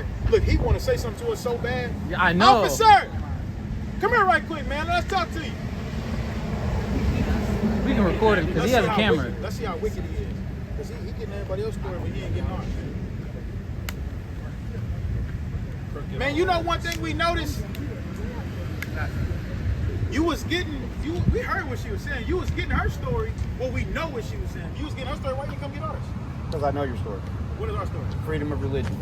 back. Look, he want to say something to us so bad. Yeah, I know. Officer, come here right quick, man. Let's talk to you. We can record him because he has a camera. Let's see how wicked he is. Because he getting everybody else's story, but he ain't getting ours. Man, you know one thing we noticed? You was getting, we heard what she was saying. You was getting her story. Well, we know what she was saying. You was getting her story. Why didn't you come get ours? Because I know your story. What is our story? Freedom of religion.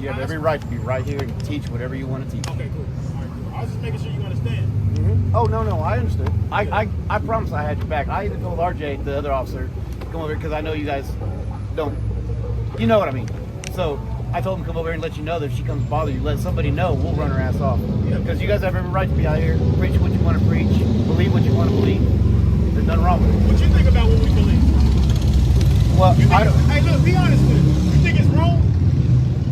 You have every right to be right here and teach whatever you want to teach. Okay, cool. All right, cool. I was just making sure you understand. Mm-hmm. Oh, no, I understood. I promise I had your back. I even told RJ, the other officer, come over here because I know you guys don't, you know what I mean. So I told him to come over here and let you know that if she comes to bother you, let somebody know, we'll run her ass off. Because you guys have every right to be out here, preach what you want to preach, believe what you want to believe. There's nothing wrong with it. What you think about what we believe? Well, I don't. Hey, look, be honest with me. You think it's wrong?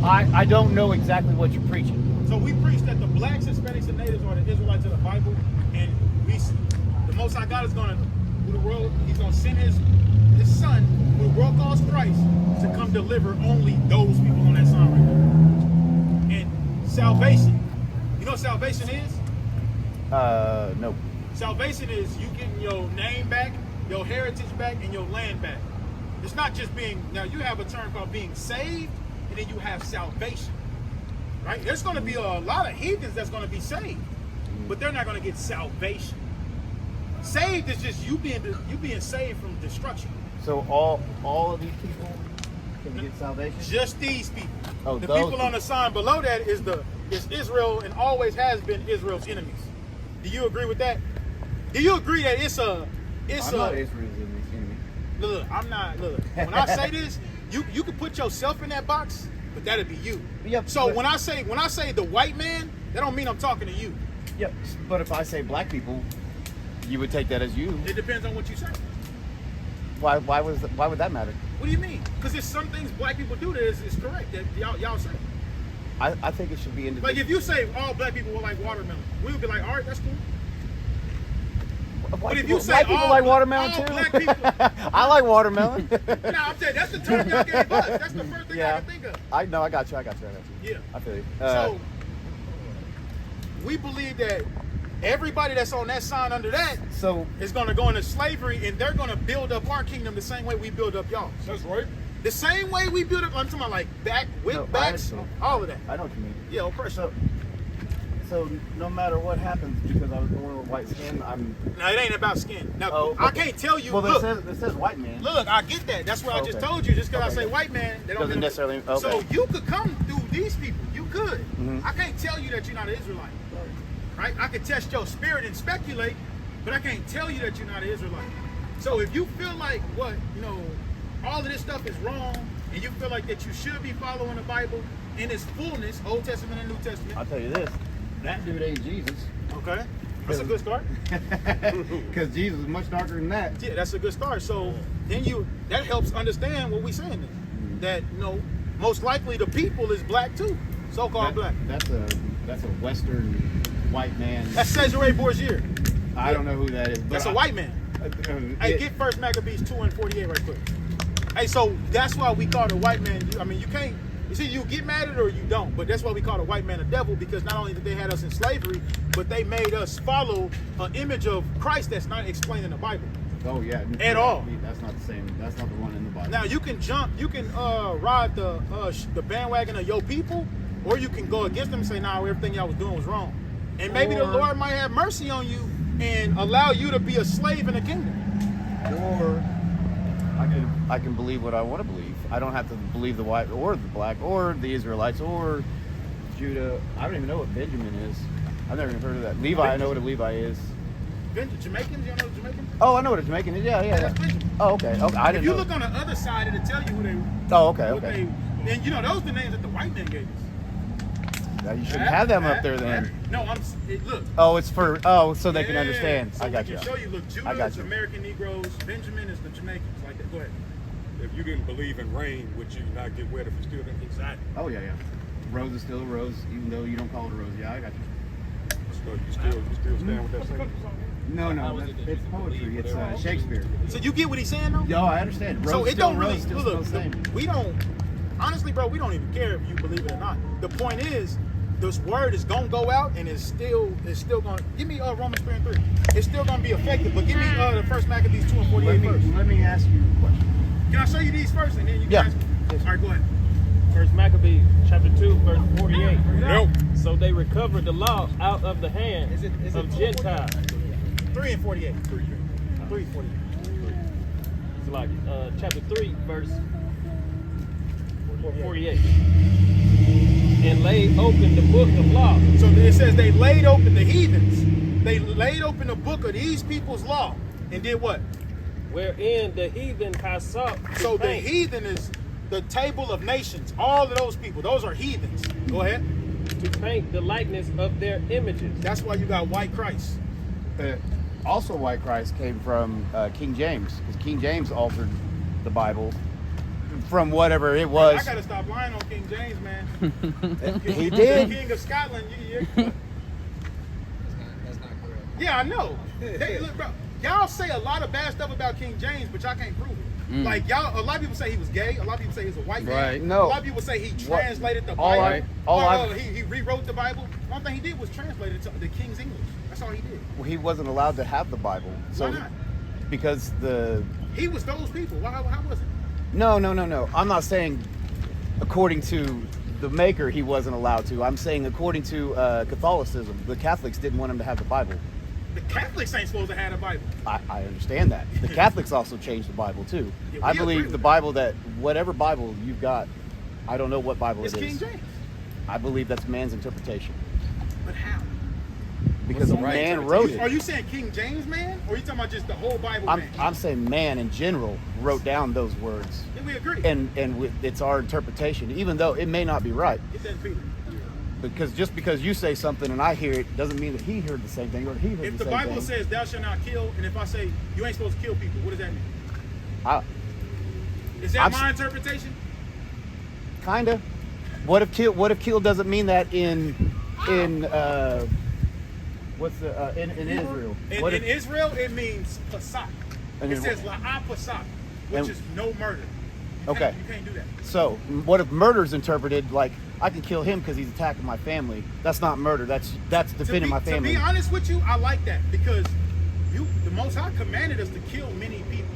I don't know exactly what you're preaching. So we preach that the blacks, Hispanics, and natives are the Israelites of the Bible, and the Most High God is going to, through the world, He's going to send His Son, who the world calls Christ, to come deliver only those people on that sign right there. And salvation, you know what salvation is? No. Salvation is you getting your name back, your heritage back, and your land back. It's not just being, now you have a term called being saved, and then you have salvation, right? There's going to be a lot of heathens that's going to be saved, but they're not going to get salvation. Saved is just you being saved from destruction. So all of these people can get salvation? Just these people. Oh, the those people on the sign below that is Israel, and always has been Israel's enemies. Do you agree with that? Do you agree that it's I'm not Israel's enemy. Look, I'm not. Look, when I say this, you can put yourself in that box, but that'll be you. Yep, so when I say the white man, that don't mean I'm talking to you. Yep. But if I say black people, you would take that as you. It depends on what you say. Why would that matter? What do you mean? Because there's some things black people do that is correct that y'all say. I think it should be individual. Like if you say all black people will like watermelon, we would be like, all right, that's cool. But if you say black people like watermelon all too, black people, I like watermelon. No, I'm saying that's the term y'all gave us. That's the first thing I can think of. I got you. Yeah. I feel you. So we believe that everybody that's on that sign under that is going to go into slavery, and they're going to build up our kingdom the same way we build up y'all. That's right. The same way we build up. I'm talking about like backs, all of that. I know what you mean. Yeah, oppression. So no matter what happens, because I was born with white skin, No, it ain't about skin. Now, I can't tell you. Well, look, it says white man. Look, I get that. That's what I just told you. Just because I say white man, they don't doesn't necessarily. Okay. So you could come through these people. You could. Mm-hmm. I can't tell you that you're not an Israelite. Right? I can test your spirit and speculate, but I can't tell you that you're not an Israelite. So if you feel like all of this stuff is wrong, and you feel like that you should be following the Bible in its fullness, Old Testament and New Testament. I'll tell you this. That dude ain't Jesus. Okay. That's a good start. Because Jesus is much darker than that. Yeah, that's a good start. So then that helps understand what we're saying then. That most likely the people is black too. So-called black. That's a Western white man. That's Cesare Borgia. I don't know who that is. That's a white man. Hey, get First Maccabees 2:48 right quick. Hey, so that's why we call the white man. You can't. You see, you get mad at it or you don't, but that's why we call the white man a devil, because not only did they had us in slavery, but they made us follow an image of Christ that's not explained in the Bible. Oh yeah, at all. That's not the same. That's not the one in the Bible. Now you can ride the bandwagon of your people, or you can go against them and say, "Nah, everything y'all was doing was wrong," and maybe the Lord might have mercy on you and allow you to be a slave in the kingdom. Or I can believe what I want to believe. I don't have to believe the white or the black or the Israelites or Judah. I don't even know what Benjamin is. I've never even heard of that. Levi, I know what a Levi is. Jamaicans, you know what a Jamaican? Oh, I know what a Jamaican is. Yeah. That's Benjamin. Oh, okay. I didn't know. If you look on the other side, it'll tell you who they. Oh, okay. And those are the names that the white man gave us. Now you shouldn't have them up there then. No, look. Oh, it's for so they can understand. So I got you. Show you. Look, Judah is American Negroes. Benjamin is the Jamaicans. Like that. Go ahead. If you didn't believe in rain, would you not get wet if you still didn't? Exactly. Oh yeah. Rose is still a rose, even though you don't call it a rose. Yeah, I got you. So you still stand with that statement? No, it's poetry. It's Shakespeare. So you get what he's saying, though? Yeah, I understand. Rose so it don't really look. We don't. Honestly, bro, we don't even care if you believe it or not. fine. The point is, this word is gonna go out, and it's still gonna give me Romans 3 and 3. It's still gonna be effective, but give me the first Maccabees 2 and 48 first. Let me ask you a question. Can I show you these first, and then you can ask me? All right, go ahead. First Maccabees chapter 2, verse 48. Nope. So they recovered the law out of the hand of Gentiles. 3 and 48. 3 48. It's like chapter 3, verse 48. And laid open the book of law. So it says they laid open the heathens. They laid open the book of these people's law and did what? Wherein the heathen has sought to So the paint, heathen is the table of nations. All of those people, those are heathens. Go ahead. to paint the likeness of their images. That's why you got white Christ. Also, white Christ came from King James, because King James altered the Bible from whatever it was. I gotta stop lying on King James, man. He The did. King of Scotland. That's not correct. Yeah, I know. Look, bro, y'all say a lot of bad stuff about King James, but y'all can't prove it. Like y'all, a lot of people say he was gay. A lot of people say he was a white man. Right. No. A lot of people say he What- translated the all Bible. I- He rewrote the Bible. One thing he did was translate it to the King's English. That's all he did. Well, he wasn't allowed to have the Bible. So, Why not? because He was those people. How was it? No. I'm not saying according to the maker he wasn't allowed to. I'm saying according to Catholicism, the Catholics didn't want him to have the Bible. The Catholics ain't supposed to have the Bible. I understand that. The Catholics also changed the Bible too. Yeah, we I agree believe with the that. Bible whatever Bible you've got, I don't know what Bible It's it is. King James. I believe that's man's interpretation But how? because What's the right man wrote Are it. you saying King James, man? Or are you talking about just the whole Bible, man? I'm saying man in general wrote down those words, Then we agree. it's our interpretation, even though it may not be right. Get that Peter. Because just because you say something and I hear it doesn't mean that he heard the same thing or he heard If the the same Bible thing. says thou shalt not kill, and if I say you ain't supposed to kill people, what does that mean? I, Is that I'm my interpretation? kinda. What if kill doesn't mean that in what's the in Israel? What In if- Israel, it means pasak. And It in- says la'ah pasak, which And- is no murder. Okay. You can't do that. So what if murder's interpreted like I can kill him because he's attacking my family? That's not murder. That's defending my family. To be honest with you, I like that because the Most High commanded us to kill many people.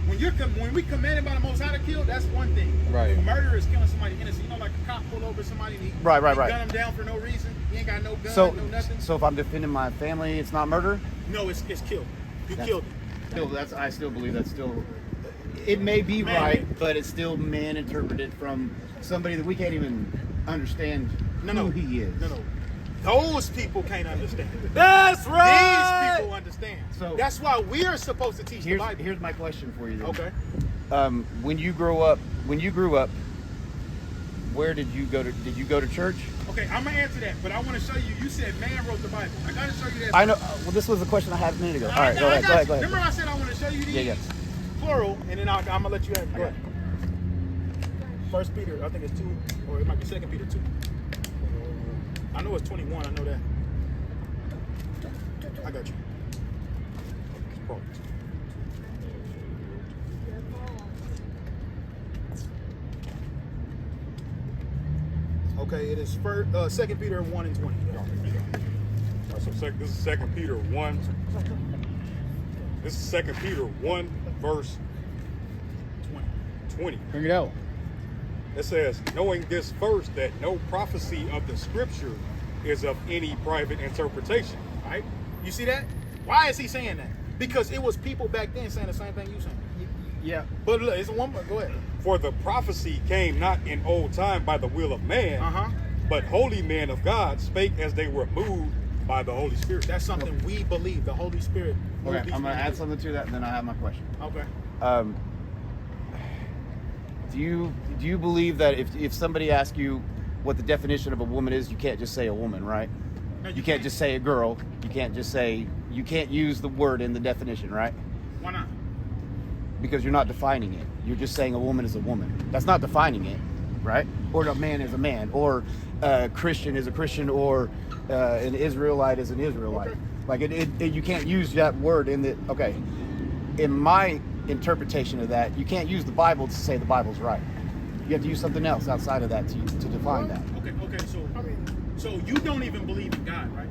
When we commanded by the Most High to kill, that's one thing. Right. When murder is killing somebody innocent, you know, like a cop pull over somebody and he Right. gun him down for no reason. He ain't got no gun, So no nothing. so if I'm defending my family, it's not murder. No, it's kill. You That's- killed him. Still, I still believe that's still. It may be Man. right, but it's still man interpreted from somebody that we can't even understand who he is. No. Those people can't understand. That's These right. people understand. So- that's why we are supposed to teach the Bible. Here's my question for you. Then. Okay. When you grew up, where did you go to? Did you go to church? Okay, I'm gonna answer that, but I want to show you. You said man wrote the Bible. I gotta show you that. I know. Well, this was the question I had a minute ago. All right, I go ahead. got Go ahead. you. Go ahead. Remember I said I want to show you these? Yeah. Plural, and then I'm gonna let you have it. Go Okay. ahead. First Peter, I think it's 2, or it might be 2 Peter 2. I know it's 21. I know that. I got you. Okay, it is 2 Peter 1 and 20. So this is 2 Peter 1. This is 2 Peter 1, verse 20. Bring it out. It says, knowing this first, that no prophecy of the scripture is of any private interpretation. Right? You see that? Why is he saying that? Because it was people back then saying the same thing you saying. Yeah. But look, it's one more. Go ahead. For the prophecy came not in old time by the will of man, but holy men of God spake as they were moved by the Holy Spirit. That's something we believe. The Holy Spirit. moved Okay. these I'm gonna people. add something to that, and then I have my question. Okay. Do you believe that if somebody asks you what the definition of a woman is, you can't just say a woman, right? No, You can't just say a girl. You can't use the word in the definition, right? Why not? Because you're not defining it. You're just saying a woman is a woman. That's not defining it, right? Or a man is a man, or a Christian is a Christian, or an Israelite is an Israelite. Okay. Like you can't use that word in the. Okay, in my interpretation of that, you can't use the Bible to say the Bible's right. You have to use something else outside of that to define that. Okay. So you don't even believe in God, right?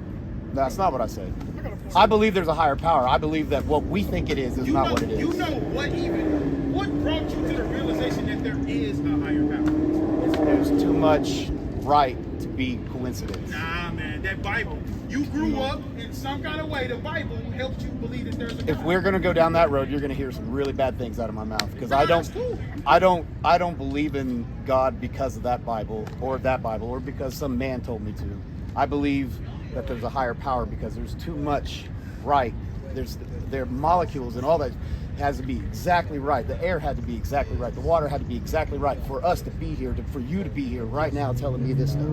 That's not what I said. I believe there's a higher power. I believe that what we think it is not what it is. You know what brought you to the realization that there is a higher power? There's too much right to be coincidence. Nah, man, that Bible. You grew up in some kind of way. The Bible helped you believe that there's a God. If we're gonna go down that road, you're gonna hear some really bad things out of my mouth because I don't believe in God because of that Bible or because some man told me to. I believe that there's a higher power because there's too much right. There are molecules and all that has to be exactly right. The air had to be exactly right. The water had to be exactly right for us to be here, for you to be here right now telling me this stuff.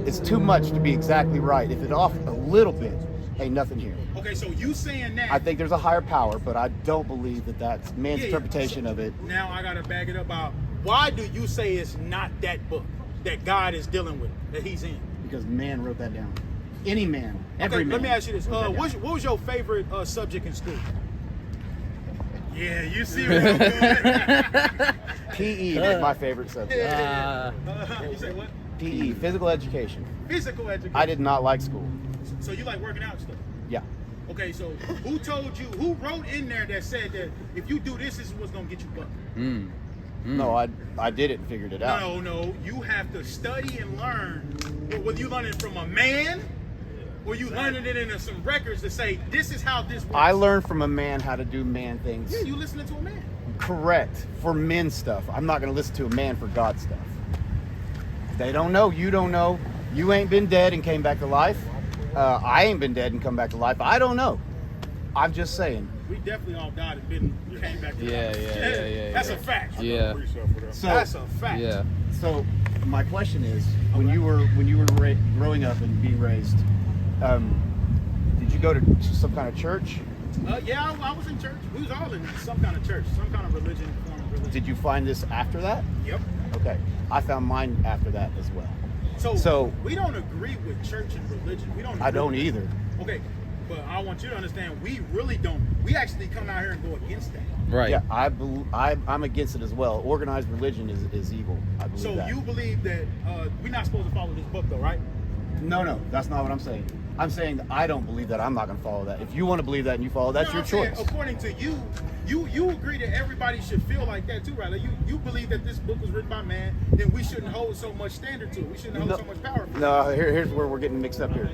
It's too much to be exactly right. If it off a little bit, ain't nothing here. Okay, so you saying that? I think there's a higher power, but I don't believe that that's man's interpretation of it. Now I gotta back it up out. Why do you say it's not that book that God is dealing with, that he's in? Because man wrote that down. Any man, every man. Let me ask you this. What was your favorite subject in school? Yeah, you see what I'm doing? PE was my favorite subject. You say what? PE, physical education. Physical education. I did not like school. So you like working out and stuff? Yeah. Okay, so who wrote in there that said that if you do this is what's gonna get you bucked? No, I did it and figured it out. No, you have to study and learn. Whether you learn it from a man or you learning it in some records to say this is how this works. I learned from a man how to do man things. Yeah, you listening to a man. Correct. For men stuff. I'm not going to listen to a man for God stuff. They don't know. You don't know. You ain't been dead and came back to life. I ain't been dead and come back to life. I don't know. I'm just saying. We definitely all died and came back to life. Yeah. That's a fact. Yeah. So that's a fact. Yeah. So my question is, when you were growing up and being raised, did you go to some kind of church? Yeah, I was in church. We was all in some kind of church, some kind of religion, form of religion. Did you find this after that? Yep. Okay. I found mine after that as well. So we don't agree with church and religion. We don't. I don't either. Okay, but I want you to understand, we really don't. We actually come out here and go against that. Right. Yeah, I'm against it as well. Organized religion is evil. I believe So that. you believe that we're not supposed to follow this book, though, right? No, that's not what I'm saying. I'm saying that I don't believe that. I'm not going to follow that. If you want to believe that and you follow, that's your choice. Saying, according to you agree that everybody should feel like that too, right? Like you believe that this book was written by man, then we shouldn't hold so much standard to it. We shouldn't hold so much power. No, here's where we're getting mixed up here.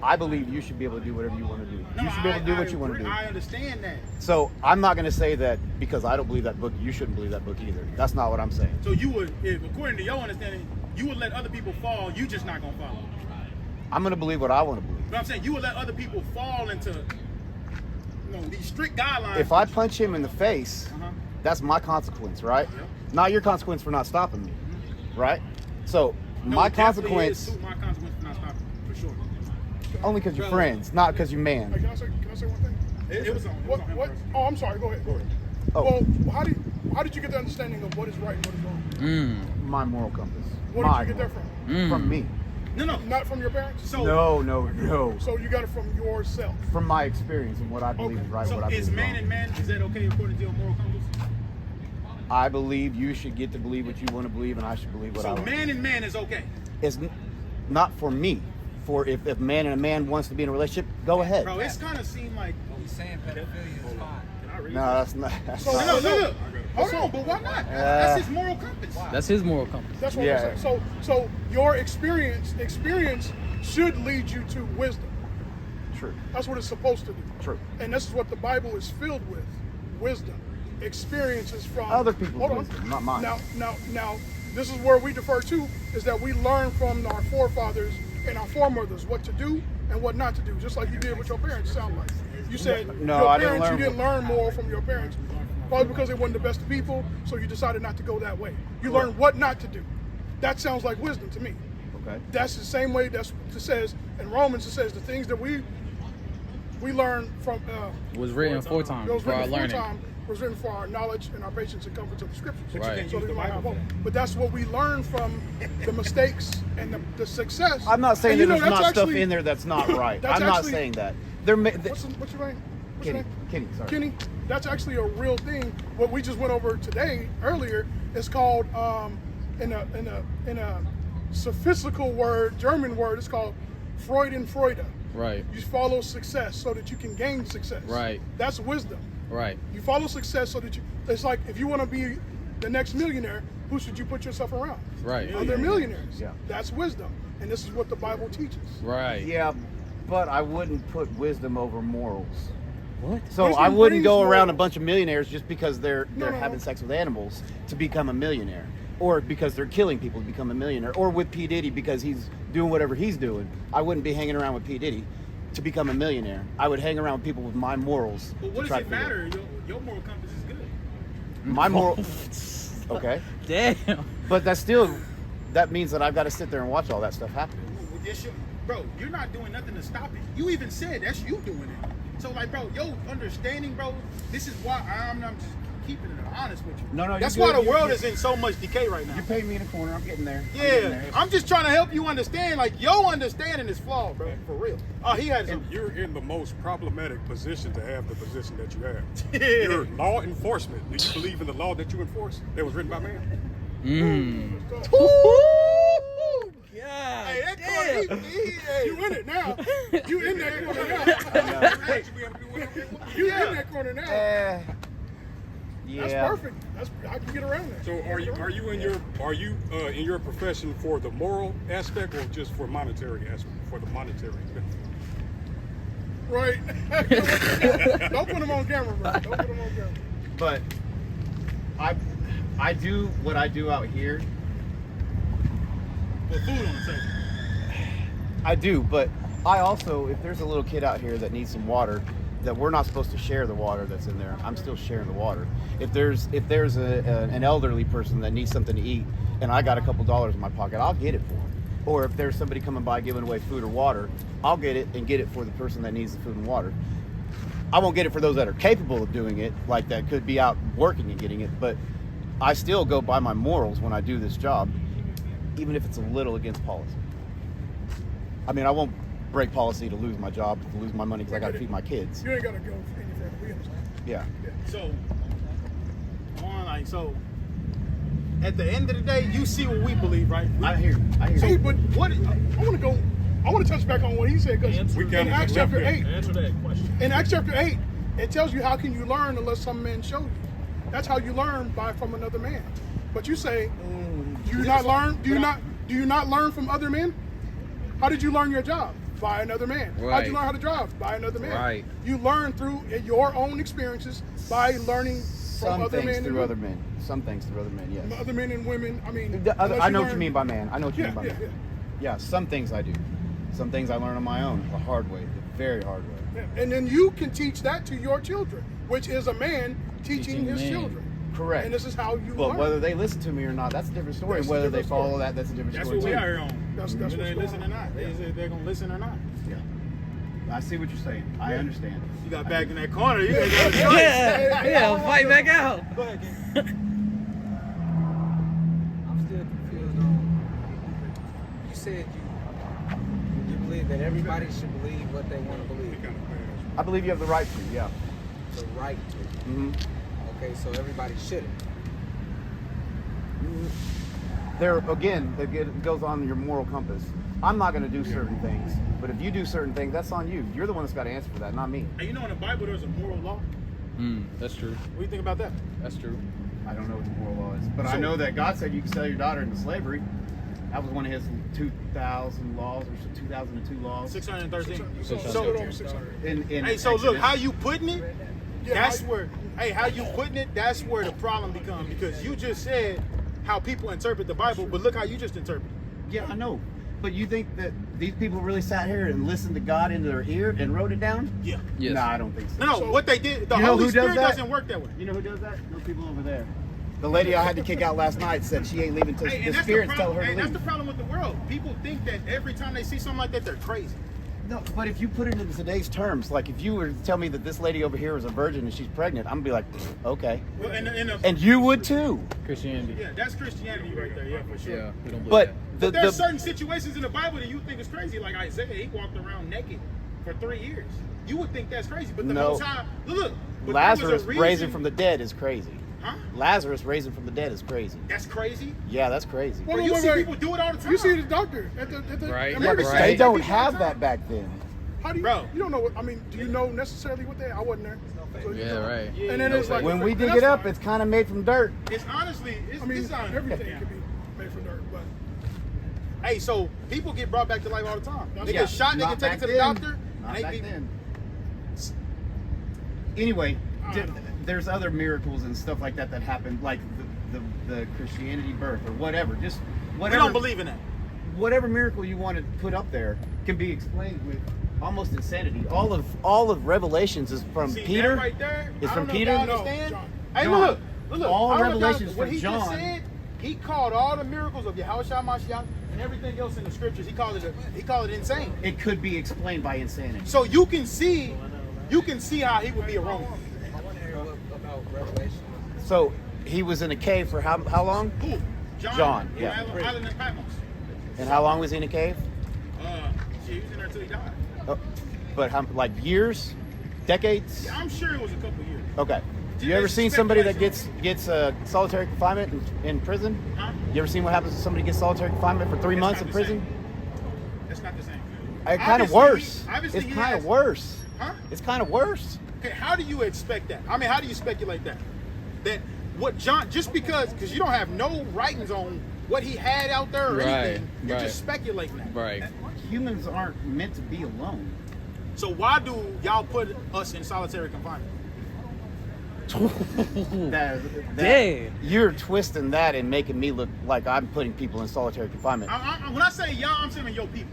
I believe you should be able to do whatever you want to do. You should be able to do what you want to do. I understand that. So I'm not going to say that because I don't believe that book, you shouldn't believe that book either. That's not what I'm saying. So you would, according to your understanding, you would let other people fall. You just not gonna follow. I'm going to believe what I want to believe. But I'm saying you would let other people fall into, these strict guidelines. If I punch him in the face, that's my consequence, right? Yep. Not your consequence for not stopping me, right? So No, my it definitely consequence, is too. My consequence for not stopping, for sure. only because you're friends, not because you're man. Hey, can I say one thing? It was on. It was What? on him What? first. Oh, I'm sorry. Go ahead. Oh. Well, how did you get the understanding of what is right and what is wrong? My moral compass. Where did you get that from? From me. No. Not from your parents. So No. So you got it from yourself. From my experience and what I believe is right, So what I believe is is man wrong. and man? Is that okay according to your moral compass? I believe you should get to believe what you want to believe, and I should believe what I So want. man and man is okay. It's not for me. For if man and a man wants to be in a relationship, go ahead. Bro, it's kind of seemed like. He's saying pedophilia is fine. Can I read No, that's not. That's So- not. Look. Hold on, but why not? That's his moral compass. That's his moral compass. That's what Yeah. I'm saying. So your experience should lead you to wisdom. True. That's what it's supposed to do. True. And this is what the Bible is filled with: wisdom, experiences from Other people's Hold on. wisdom, not mine. Now, this is where we defer to, is that we learn from our forefathers and our foremothers what to do and what not to do, just like you did with your parents. Sound like you said No, your I didn't parents, learn you didn't learn more from your parents, probably because they weren't the best of people, so you decided not to go that way. You learned what not to do. That sounds like wisdom to me. Okay. That's the same way it says in Romans. It says the things that we learn from Was written four times was for our written learning. time was written for our knowledge and our patience and comfort of the scriptures. Right. So that we might have hope. But that's what we learn from the mistakes and the success. I'm not saying And that you know, there's that's not stuff actually- in there that's not right. that's I'm not actually- saying that. What's your name? What's your Kenny. name? Kenny, sorry. Kenny, that's actually a real thing. What we just went over today, earlier, It's called in a sophistical word, German word. It's called Freude. Right. You follow success so that you can gain success. Right. That's wisdom. Right. You follow success so that you. It's like if you want to be the next millionaire, who should you put yourself around? Right. Other millionaires. Yeah. That's wisdom, and this is what the Bible teaches. Right. Yeah, but I wouldn't put wisdom over morals. What? So Wisdom I wouldn't brings go around a morals. bunch of millionaires just because they're No. having sex with animals to become a millionaire, or because they're killing people to become a millionaire, or with P. Diddy because he's doing whatever he's doing. I wouldn't be hanging around with P. Diddy to become a millionaire. I would hang around with people with my morals. But to what does try it to figure matter? Your moral compass is good. My moral. Okay, Damn. but that means that I've got to sit there and watch all that stuff happen. Bro, you're not doing nothing to stop it. You even said that's you doing it. So like, bro, your understanding, bro, this is why I'm just keeping it honest with you. No, that's you're why good. the world is in so much decay right now. You're paying me in a corner. I'm getting there. Yeah, I'm just trying to help you understand. Like, your understanding is flawed, bro, for real. Oh, he had some. You're in the most problematic position to have the position that you have. Yeah. You're law enforcement. Do you believe in the law that you enforce that was written by man? Hey, that corner, hey. You in it now. You in that corner now. You in that corner now. Yeah. That's perfect. I can get around that. So are you in your profession for the moral aspect or just for monetary aspect, for the monetary benefit? Right. Don't put him on camera, bro. Don't put him on camera. But I do what I do out here. Put food on the table. I do, but I also, if there's a little kid out here that needs some water, that we're not supposed to share the water that's in there, I'm still sharing the water. If there's an elderly person that needs something to eat, and I got a couple dollars in my pocket, I'll get it for them. Or if there's somebody coming by giving away food or water, I'll get it and get it for the person that needs the food and water. I won't get it for those that are capable of doing it, like that could be out working and getting it, but I still go by my morals when I do this job, even if it's a little against policy. I mean, I won't break policy to lose my job, to lose my money because I got to feed my kids. You ain't got to go any further. We understand. Yeah. So, at the end of the day, you see what we believe, right? I hear. Hey, but what? I want to touch back on what he said because We in kinda Acts left chapter it. 8, Answer that question. in Acts chapter 8, it tells you how can you learn unless some man show you. That's how you learn from another man. But you say, do you not learn from other men? How did you learn your job? By another man. How Right. did you learn how to drive? By another man. Right. You learn through your own experiences by learning from Some other things men. through other men. Some things through other men, yes. Other men and women. I mean, I know what you mean by man. I know what you mean by Yeah, man. Yeah, some things I do. Some things I learn on my own, the hard way, the very hard way. yeah. And then you can teach that to your children, which is a man teaching his man. children. Correct. And this is how you But learn. whether they listen to me or not, that's a different story. That's a Whether different they follow story. that, that's a different That's story what we too. are here on. That's Whether what's they going listen or on. not. They say they're going to listen or not. Yeah. I see what you're saying. I understand. You got back in that corner. You ain't got a choice. Yeah, fight back out. Go ahead, King. I'm still confused on. You said you believe that everybody should believe what they want to believe. I believe you have the right to, yeah. The right to. Mm-hmm. Okay, so everybody shouldn't. There, again, it goes on your moral compass. I'm not going to do certain things, but if you do certain things, that's on you. You're the one that's got to answer for that, not me. Hey, you know in the Bible there's a moral law? That's true. What do you think about that? That's true. I don't know what the moral law is, but I know that God said you can sell your daughter into slavery. That was one of his 2000 laws or 2002 laws. 613. So, So- over 600. Hey, so look, how you putting it, Yeah, that's how- where, how you putting it, that's where the problem becomes. Because you just said how people interpret the Bible, but look how you just interpret it. Yeah, I know. But you think that these people really sat here and listened to God into their ear and wrote it down? Yeah. Yes. No, I don't think so. No, what they did, the You know Holy who does Spirit that? doesn't work that way. You know who does that? Those people over there. The lady I had to kick out last night said she ain't leaving until Hey, the and that's spirits tell her hey, to that's leave. the problem with the world. People think that every time they see something like that, they're crazy. No, but if you put it in today's terms, like if you were to tell me that this lady over here is a virgin and she's pregnant, I'm gonna be like, okay. Well, And you would too. Christianity. yeah, that's Christianity right there. Yeah, for sure. Yeah, we don't believe But that. But there's certain situations in the Bible that you think is crazy. Like Isaiah, he walked around naked for 3 years. You would think that's crazy, but the No. Most High, look. But there was a Lazarus reason- raising from the dead is crazy. Huh? Lazarus raising from the dead is crazy. That's crazy. Yeah, that's crazy. Wait, Bro, you see people do it all the time. You see the doctor at the Right, emergency. right. They don't People all have the that time. back then. How do you? Bro. You don't know what I mean. Do you know necessarily what they? I wasn't there. So you Yeah, don't. right. And then it's like When we dig that's it up, fine. it's kind of made from dirt. It's honestly, it's, I mean, it's on everything can be made from dirt, but Hey, so people get brought back to life all the time. They Yeah, get shot, they not get taken back to the then. doctor, Not and they back be then. Anyway, there's other miracles and stuff like that that happen, like the Christianity birth or whatever. Just We whatever. don't believe in that. Whatever miracle you want to put up there can be explained with almost insanity. All of Revelations is from See, Peter. that right there, It's I from don't know if Peter. y'all No, understand. John. Hey, John. look. All I don't know if Revelations what from he John. just said, he called all the miracles of Yahushua Mashiach and everything else in the scriptures. He called it insane. It could be explained by insanity. So you can see how he would be a Roman. I want to hear about Revelation. So he was in a cave for how long? Who? John, in yeah. Island of Patmos. And how long was he in a cave? He was in there till he died. But how, like years, decades? Yeah, I'm sure it was a couple years. Okay. You There's ever seen somebody that speculation. gets solitary confinement in prison? Huh? You ever seen what happens if somebody gets solitary confinement for 3 It's months not in the prison? That's not the same. It's kind of Obviously, worse. obviously It's he kind of has- worse. Huh? It's kind of worse. Okay, how do you expect that? I mean, how do you speculate that? That what John, just because you don't have no writings on what he had out there or Right, anything, you're right. just speculating that. Right. Humans aren't meant to be alone. So why do y'all put us in solitary confinement? Dang. You're twisting that and making me look like I'm putting people in solitary confinement. When I say y'all, I'm saying your people.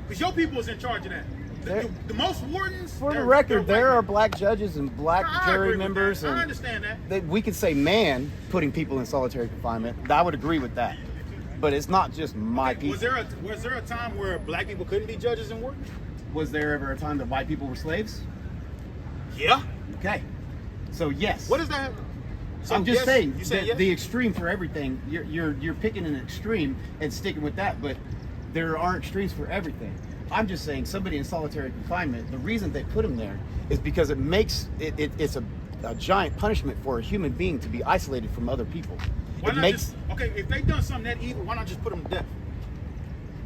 Because your people is in charge of that. The most wardens. For the they're record, there white are people. black judges and black I jury agree with members, that. I and understand that. we could say man putting people in solitary confinement. I would agree with that, but it's not just my people. Was there a time where black people couldn't be judges and wardens? Was there ever a time that white people were slaves? Yeah. Okay, so yes. What does that have? So I'm just yes, saying you say yes? the extreme for everything. You're picking an extreme and sticking with that, but there are extremes for everything. I'm just saying somebody in solitary confinement. The reason they put them there is because it makes it's a giant punishment for a human being to be isolated from other people. Why It not makes just, okay, if they done something that evil, why not just put them to death?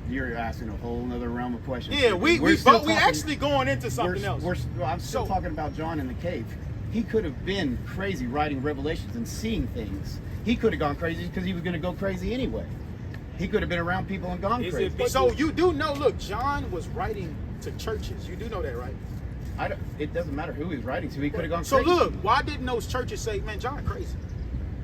you're asking a whole other realm of questions. Yeah, we still talking- actually going into something else. I'm still So- talking about John in the cave. He could have been crazy writing Revelations and seeing things. He could have gone crazy because he was going to go crazy anyway. He could have been around people and gone crazy. So you do know, look, John was writing to churches. You do know that, right? It doesn't matter who he was writing to. He could have gone So crazy. look, why didn't those churches say, man, John crazy?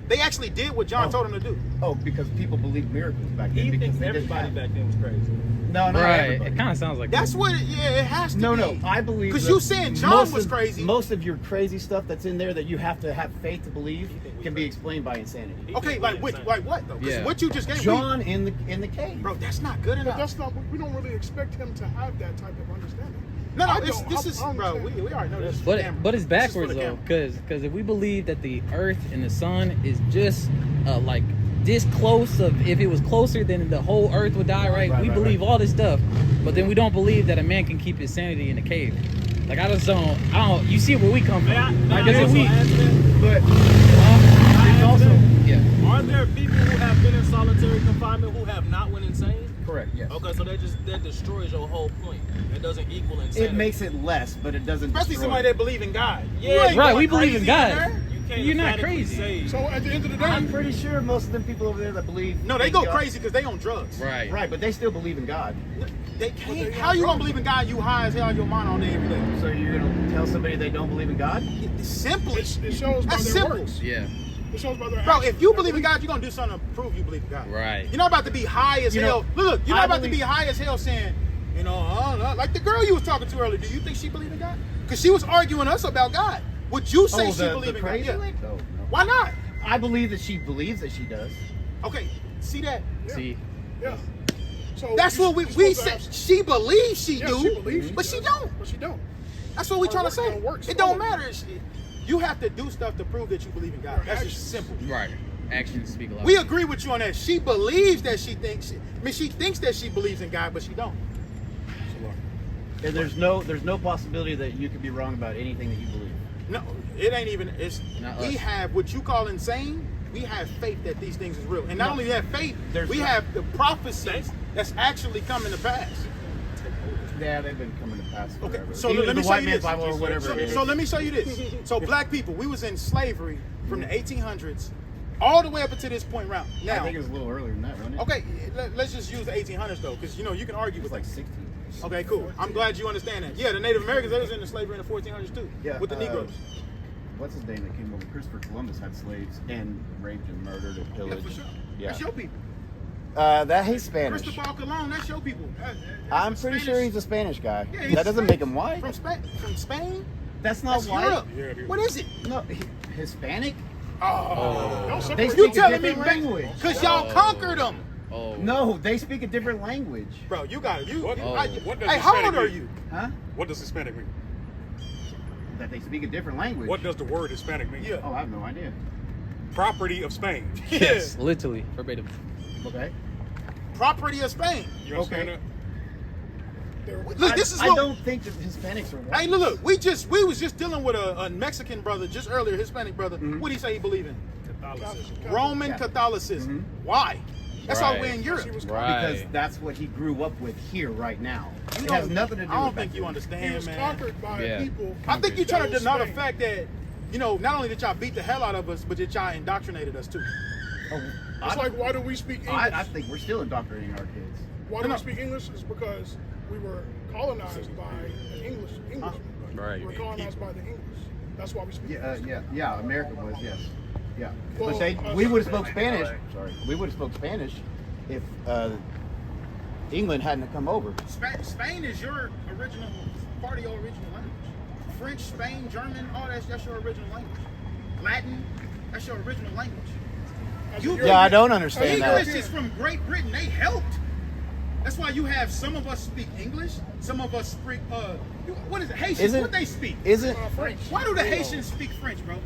They actually did what John told them to do. Oh, because people believed miracles back then. He because thinks they didn't everybody have- back then was crazy. No, not Right. everybody. It kind of sounds like That's that. what, it has to No, be. no, I believe Because that you saying John most was of- crazy. Most of your crazy stuff that's in there that you have to have faith to believe can be explained by insanity. Okay, like what though? Because Yeah. what you just gave me, John in the cave. bro, that's not good but enough. that's not. We don't really expect him to have that type of understanding. No, I this don't- is, I bro. understand. We already know this. is for camera. But it's This is for backwards the though, camera. because if we believe that the Earth and the Sun is just like this close of, if it was closer, then the whole Earth would die, right? We believe all this stuff, but then we don't believe that a man can keep his sanity in a cave. Like I don't. You see where we come from? May I Because if also we, ask that? But It's also yeah, Are there people who have been in solitary confinement who have not went insane? correct. Yes. Okay, so that destroys your whole point. It doesn't equal insanity. It makes it less, but it doesn't. Especially destroy somebody it. that believe in God. Yeah, ain't right. going We believe crazy in God. there. You can't You're not emphatically crazy. say- So at the end of the day, I'm pretty sure most of them people over there that believe. No, they in go God- crazy because they on drugs. right. Right, but they still believe in God. They can't. How you gonna believe in God? You high as hell on your mind all day every day. So you're gonna tell somebody they don't believe in God? It's simple. it shows by That's their simple. works. Yeah. It shows by their Bro, actions. if you believe in God, you're gonna do something to prove you believe in God. Right. You're not about to be high as You know, hell. Look, you're I not about to believe- be high as hell saying, you know, like the girl you was talking to earlier. Do you think she believe in God? Because she was arguing us about God. Would you say she believe in God? crazy Yeah. lady? No, no. Why not? I believe that she believes that she does. Okay, see that? See, Yeah. So That's you- what we you're supposed to said. have- She believes she Yeah, do, she believes she but she does, don't. But she don't. That's what we Her trying to work- say. her works It don't follow. matter. You have to do stuff to prove that you believe in God. Her That's actions. just simple. right. Actions speak a lot. We agree with you on that. She believes that she thinks. She thinks that she believes in God, but she don't. And there's no possibility that you could be wrong about anything that you believe. No, it ain't even. It's Not we us. have what you call insane. We have faith that these things is real, and not only have faith, we no- have the prophecies that's actually coming to pass. Yeah, they've been coming to pass Okay, forever. so Even let me the show white you man's this. Bible or whatever. it is. So let me show you this. So black people, we was in slavery from the 1800s all the way up until this point round. I Now, think it was a little earlier than that, wasn't it? okay, let's just use the 1800s though, because you know you can argue It was with like like. 16. Okay, cool. I'm glad you understand that. Yeah, the Native Americans, they was into slavery in the 1400s too, Yeah, with the Negroes. What's his name that came over? Christopher Columbus had slaves and raped and murdered and Yeah, pillaged. for sure. Yeah. That's your people. That he's Spanish. Christopher Colon, that's your people. I'm pretty sure he's a Spanish guy. Yeah, he's That doesn't Spanish. make him white. From Spain? That's not That's white. Europe. Yeah, it is. What is it? No, Hispanic. Oh, Don't They separate speak you a telling me different language. because y'all conquered them, Oh. No, they speak a different language. bro. You got it. You. What- what does Hey, how Hispanic old are mean? you? Huh? What does Hispanic mean? That they speak a different language. What does the word Hispanic mean? Yeah. Oh, I have no idea. Property of Spain. Yes, literally verbatim. Okay. Property of Spain. You understand Okay. that? Look, this is I what. don't think that Hispanics are white. Hey, look. We was just dealing with a Mexican brother just earlier, Hispanic brother. What did he say he believed in? Roman Yeah. Catholicism. Why? That's all Right. we're in Europe. Right. Because that's what he grew up with here right now. You It has don't- nothing to do I don't with think back you then. understand, He was man. conquered by Yeah. people. I think you're trying to that deny the Spain. fact that, you know, not only did y'all beat the hell out of us, but that y'all indoctrinated us too. It's like, why do we speak English? I think we're still indoctrinating our kids. Why do No. we speak English? Is because we were colonized by the English. Right. We were colonized by the English. That's why we speak English. Yeah. America was, yes. Yeah. Well, But we would have spoke Spanish. Sorry. We would have spoke Spanish if England hadn't come over. Spain is your original, part of your original language. French, Spain, German, all that's your original language. Latin, that's your original language. Yeah, I don't understand English that. is from Great Britain. They helped. That's why you have some of us speak English, some of us speak, what is it, Haitians? What they speak? Isn't French. Why do the Haitians speak French, bro?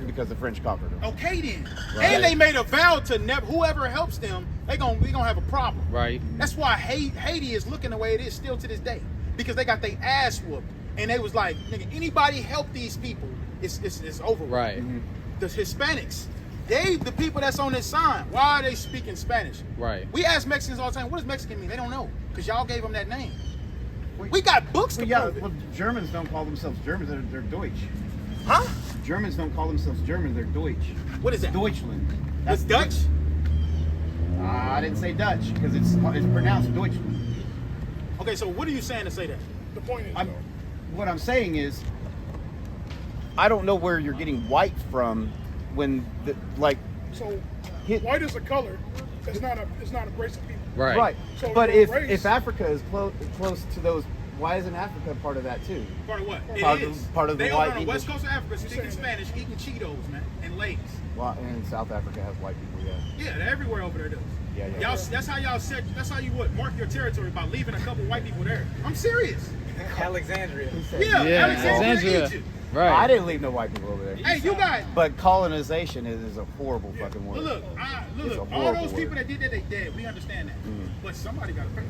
because the French conquered them. Okay then. Right. And they made a vow to never, whoever helps them, we gonna have a problem. Right. That's why Haiti is looking the way it is still to this day. Because they got their ass whooped. And they was like, nigga, anybody help these people, it's over. with. Right. The Hispanics, the people that's on this sign, why are they speaking Spanish? Right. We ask Mexicans all the time, what does Mexican mean? They don't know. Because y'all gave them that name. We got books to prove it. Well, Germans don't call themselves Germans, they're Deutsch. Huh? Germans don't call themselves German, they're Deutsch. What is that? Deutschland. That's Dutch? I didn't say Dutch because it's pronounced Deutschland. Okay, so what are you saying to say that? The point is, though, What I'm saying is, I don't know where you're getting white from when, so hit- white is a color. It's not a race of people. Right. right. So But your if race- Africa is close to those, why isn't Africa part of that too? Part of what? Part It of- is. part of the they white over on the west English- coast of Africa speaking Spanish, eating Cheetos, man, and Lay's. Well, and South Africa has white people, yeah. Yeah, they're everywhere over there, though. Yeah. Y'all, that's how y'all set. That's how you mark your territory by leaving a couple white people there. I'm serious. Alexandria. Yeah, Yeah, Alexandria, Alexandria. Egypt. Right. I didn't leave no white people over there. Hey, you got. But colonization is a horrible fucking word. Look, It's a all horrible those people word. that did that, they dead. We understand that. But somebody got to pay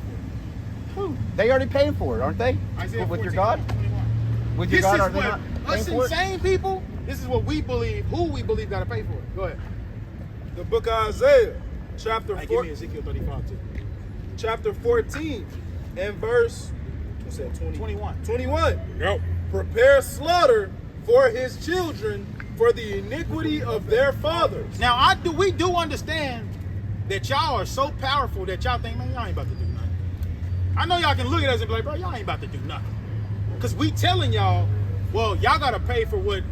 for it. They already paying for it, aren't they? Isaiah With your 14, God? 21. With your This God, is are they what not paying us for it? insane people. This is what we believe. Who we believe got to pay for it. Go ahead. The book of Isaiah, chapter Hey, 4, give me Ezekiel 35 too. chapter 14 and verse 21. 21. Go. Prepare slaughter for his children for the iniquity of their fathers. Now, we do understand that y'all are so powerful that y'all think, man, y'all ain't about to do nothing. I know y'all can look at us and be like, bro, y'all ain't about to do nothing. Because we telling y'all, well, y'all got to pay for what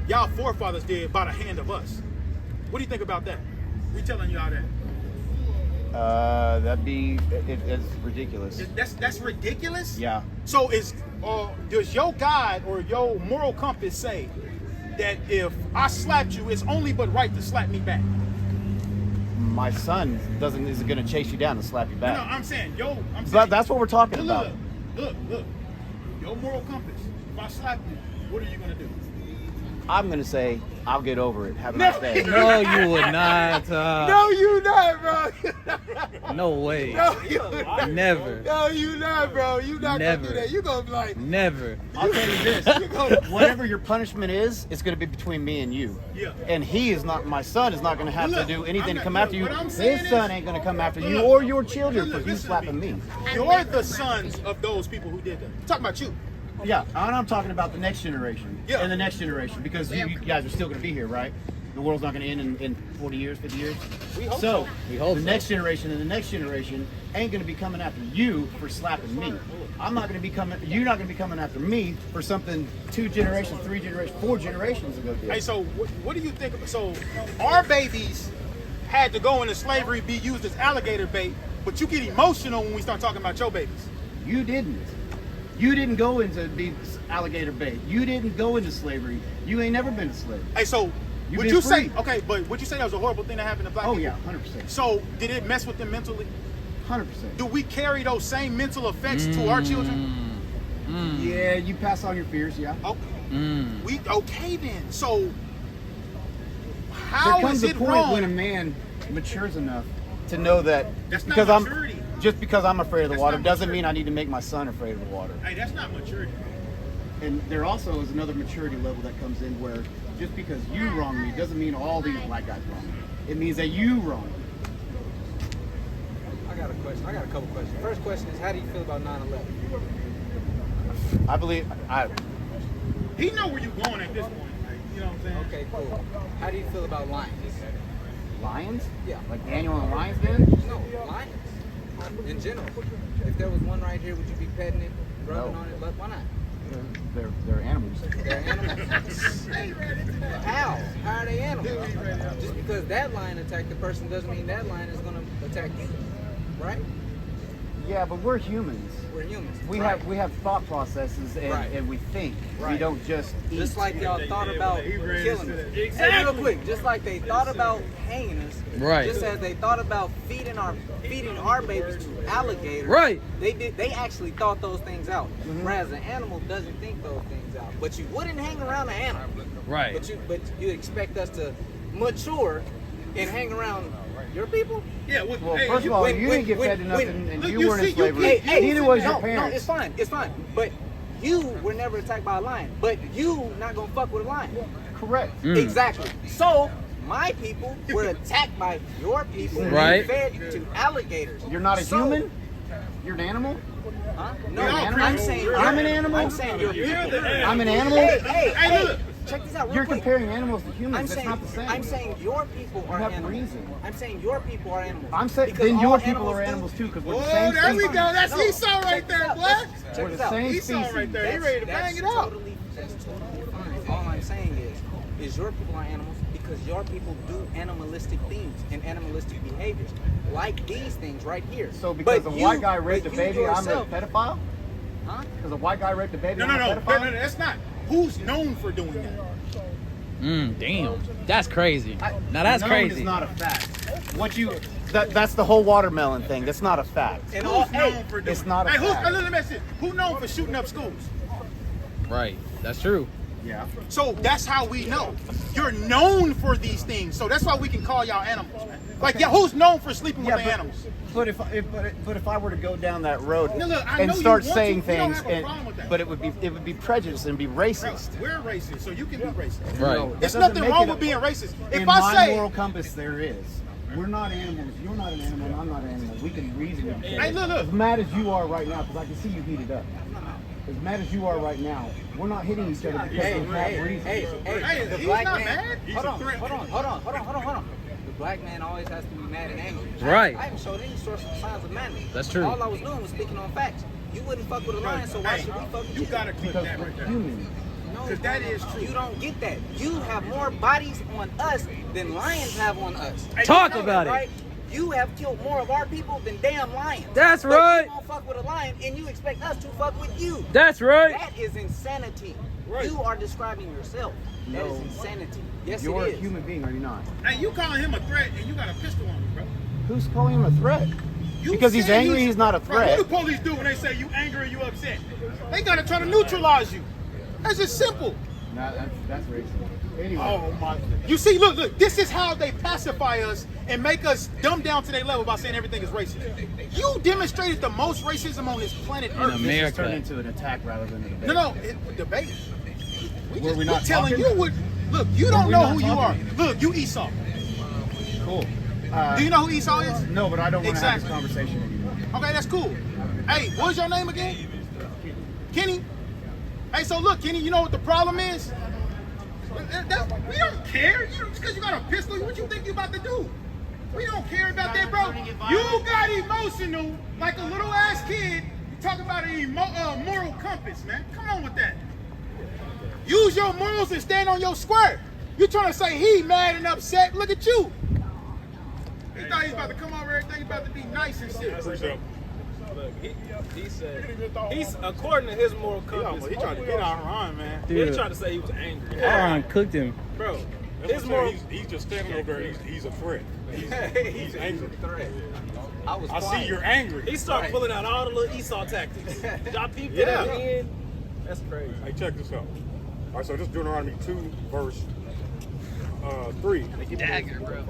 y'all forefathers did by the hand of us. What do you think about that? We telling y'all that. It's ridiculous. That's ridiculous? Yeah. So does your guide or your moral compass say that if I slapped you, it's only but right to slap me back? My son isn't going to chase you down and slap you No, back. I'm saying, But that's what we're talking about. Look. Your moral compass. If I slap you, what are you gonna do? I'm going to say, I'll get over it. Have a nice day. No, you would not. No, you not, bro. No way. No, you not. Never. No, you not, bro. You not Never. gonna do that. You gonna be like, Never. I'll tell you this. Whatever your punishment is, it's going to be between me and you. Yeah. And he is not, my son is not going to have Look, to do anything I'm to not- come look, after you. what I'm saying His son is- ain't going to come after you Look, or your children look, for you listen to slapping me. You're the sons of those people who did that. I'm talking about you. Yeah, and I'm talking about the next generation. Yeah. And the next generation, because you guys are still going to be here, right? The world's not going to end in 40 years, 50 years. We hope So, so. We hope the so. next generation and the next generation ain't going to be coming after you for slapping me. I'm not going to be coming, you're not going to be coming after me for something 2 generations, 3 generations, 4 generations ago did. Hey, so what do you think? So our babies had to go into slavery, be used as alligator bait, but you get emotional when we start talking about your babies. You didn't. You didn't go into be alligator bait. You didn't go into slavery. You ain't never been to slavery. Hey, so You've would been you say, free. okay, but would you say that was a horrible thing that happened to black Oh people? yeah, 100%. So did it mess with them mentally? 100%. Do we carry those same mental effects to our children? Yeah, you pass on your fears, yeah. Okay. We okay then. So how There comes is a it point wrong? when a man matures enough to know that That's not because maturity. just because I'm afraid of the That's water not doesn't maturity. mean I need to make my son afraid of the water. Hey, that's not maturity. And there also is another maturity level that comes in where just because you wrong me doesn't mean all these black guys wrong me. It means that you wrong me. I got a question. I got a couple questions. First question is, how do you feel about 9/11? I believe He know where you're going at this point. Like, you know what I'm saying? Okay, cool. How do you feel about lions? lions? Yeah. Like the annual lions den? No, lions. In general. If there was one right here, would you be petting it, rubbing No. on it? But why not? They're animals. They're animals. How? How are they animals? Just because that lion attacked the person doesn't mean that lion is going to attack you, right? Yeah, but we're humans. We're humans. We right. have thought processes and, Right. and we think. We Right. don't just eat. Just like y'all thought about killing us. Hey, real quick, just like they thought about hanging us, Right. just as they thought about feeding our babies to alligators, Right. They actually thought those things out. Whereas an animal doesn't think those things out. But you wouldn't hang around an animal. Right. But you expect us to mature and hang around your people? Yeah. Well, first of all, you didn't get fed enough and look, you you weren't see, in you slavery. can't- Neither was your No, parents. it's fine. But you were never attacked by a lion. But you not gonna fuck with a lion. Correct. Exactly. So my people were attacked by your people Right. and fed to alligators. You're not a So- human? You're an animal? Huh? No, You're an animal? I'm saying I'm an animal? I'm saying your people. I'm an animal? Hey, look. check this out real You're quick. comparing animals to humans. I'm That's saying, not the same. I'm saying your people are have animals. reason. I'm saying your people are animals. I'm saying Because then all your people are do- animals too, because we're the Oh, same there we species. go. That's No, Esau right check this there, out. boy. Check We're this the out. same Esau right species. there. He ready to bang it out. That's totally fine. All I'm saying is your people are animals because your people do animalistic things and animalistic behaviors, like these things right here. So because But a you- white guy raped a but you baby, yourself- I'm a pedophile? Huh? Because a white guy raped a baby, No, I'm a no, pedophile? that's not. Who's known for doing that? Damn. That's crazy. Now that's Known crazy. is not a fact. That's the whole watermelon thing. That's not a fact. And all, Who's known for doing it's not a Hey, fact. let me ask you. Who known for shooting up schools? Right. That's true. Yeah. So that's how we know. You're known for these things. So that's why we can call y'all animals, man. Like, yeah, who's known for sleeping with the animals? But if I were to go down that road No, look, I and know you start want saying to. We don't things, have a problem with that. but it would be prejudice and be Bro, racist. we're racist, so you can be racist. Right. No, that There's doesn't nothing make wrong it with being racist. In If my I say, moral compass, there is. We're not animals. You're not an animal. And I'm not an animal. We can reason with each other. Hey, look. As mad as you are right now, because I can see you heated up. As mad as you are right now, we're not hitting each other because Hey, we have hey, reason. Hey, the he's black not man. mad. He's Hold a on, threat. hold on. The black man always has to be mad and angry. Right. I haven't showed any source of signs of madness. That's true. All I was doing was speaking on facts. You wouldn't fuck with a lion, so why Hey, should we fuck with you gotta clip Because that we're right there. humans. No, 'Cause that is true. You don't get that. You have more bodies on us than lions have on us. Talk You know about that, it. right? You have killed more of our people than damn lions. That's But right. You don't fuck with a lion, and you expect us to fuck with you. That's right. That is insanity. Right. You are describing yourself. That is No. insanity. Yes, You're it a is. human being, are you not? Hey, you calling him a threat and you got a pistol on him, bro. Who's calling him a threat? You Because he's said angry, he's not a Bro, threat. what do police do when they say you angry or you upset? They gotta try to neutralize you. That's just simple. Nah, that's racist. Anyway. Oh my! You see, look. This is how they pacify us and make us dumb down to their level by saying everything is racist. You demonstrated the most racism on this planet Earth. America. This turned into an attack rather than a debate. No, debate. Were we not telling talking? you what? Look, you don't we know not who you are. talking? Look, you Esau. Cool. Do you know who Esau is? No, but I don't want to have this Exactly. conversation anymore. Okay, that's cool. Hey, what's your name again? Kenny. Hey, so look, Kenny, you know what the problem is? We don't care. Just because you got a pistol, what you think you about to do? We don't care about that, bro. You got emotional like a little ass kid. You talking about a moral compass, man. Come on with that. Use your morals and stand on your square. You trying to say he mad and upset? Look at you. He thought he was about to come over here and think he about to be nice and shit. Look, He said he's according to his moral compass. He tried to get out Ron, man. He Dude, tried to say he was angry. Aaron cooked him. Bro, that's his what I'm moral. saying. He's just standing over there. He's a threat. He's angry. I see you're angry. He started pulling out all the little Esau tactics. Y'all peeped it Yeah. at the end. That's crazy. Hey, check this out. All right, so this is Deuteronomy 2, verse 3. Dagger, bro.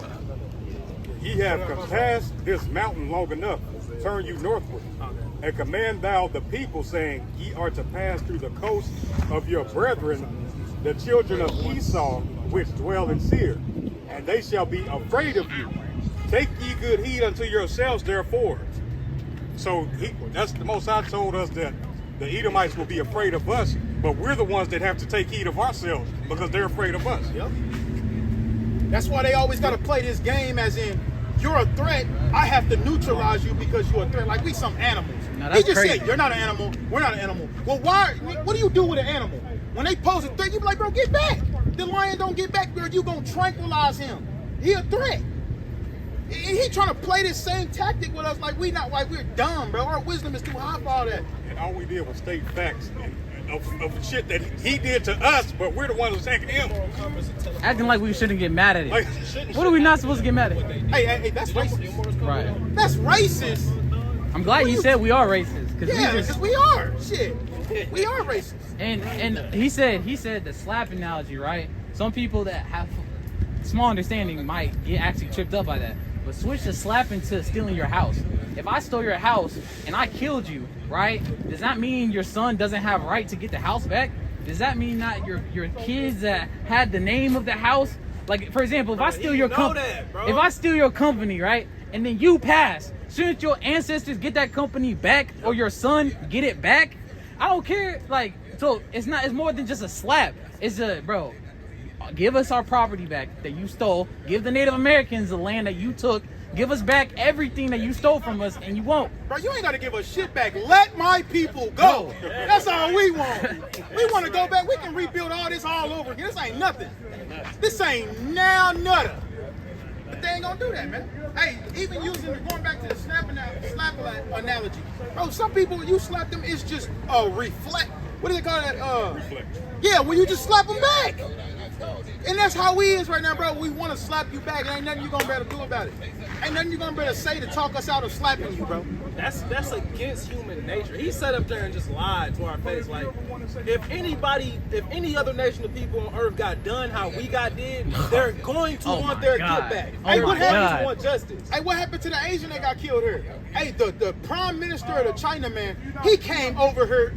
Ye have compassed this mountain long enough. Turn you northward. And command thou the people, saying, Ye are to pass through the coast of your brethren, the children of Esau, which dwell in Seir, and they shall be afraid of you. Take ye good heed unto yourselves, therefore. So that's the Most High told us that the Edomites will be afraid of us, but we're the ones that have to take heed of ourselves because they're afraid of us. Yep. That's why they always got to play this game as in, you're a threat, I have to neutralize you because you're a threat. Like we some animals. Now, He that's just crazy. said, you're not an animal, we're not an animal. Well, what do you do with an animal? When they pose a threat, you be like, bro, get back. The lion don't get back, bro, you gonna tranquilize him. He a threat. He trying to play this same tactic with us like we're dumb, bro. Our wisdom is too high for all that. And all we did was state facts of shit that he did to us, but we're the ones attacking him. Acting like we shouldn't get mad at it. Like, What are we not supposed to get mad at? Hey, that's racist. Right. That's racist. I'm glad you said we are racist. Cause Yeah, we because we are. Shit. We are racist. And he said the slap analogy, right? Some people that have small understanding might get actually tripped up by that. But switch the slapping to stealing your house. If I stole your house and I killed you, right? Does that mean your son doesn't have right to get the house back? Does that mean that your kids that had the name of the house, like for example, if I steal your company, if I steal your company, right, and then you pass, shouldn't your ancestors get that company back or your son get it back? I don't care. Like, so it's more than just a slap. It's bro, give us our property back that you stole. Give the Native Americans the land that you took. Give us back everything that you stole from us, and you won't. Bro, you ain't got to give us shit back. Let my people go. That's all we want. We want to go back. We can rebuild all this all over again. This ain't nothing. This ain't now nutter. But they ain't gonna do that, man. Hey, even going back to the slap analogy. Bro, some people, when you slap them, it's just a reflect. What do they call that? reflect. Yeah, when you just slap them back. And that's how we is right now, bro. We want to slap you back. Ain't nothing you gonna better do about it. Ain't nothing you gonna better say to talk us out of slapping you, bro. That's against human nature. He sat up there and just lied to our face. Like, if any other nation of people on earth got done how we got did, they're going to want their God. get back. Oh They're my going God. to want justice. Hey, what happened to the Asian that got killed here? Hey, the prime minister of the China, man, he came over here.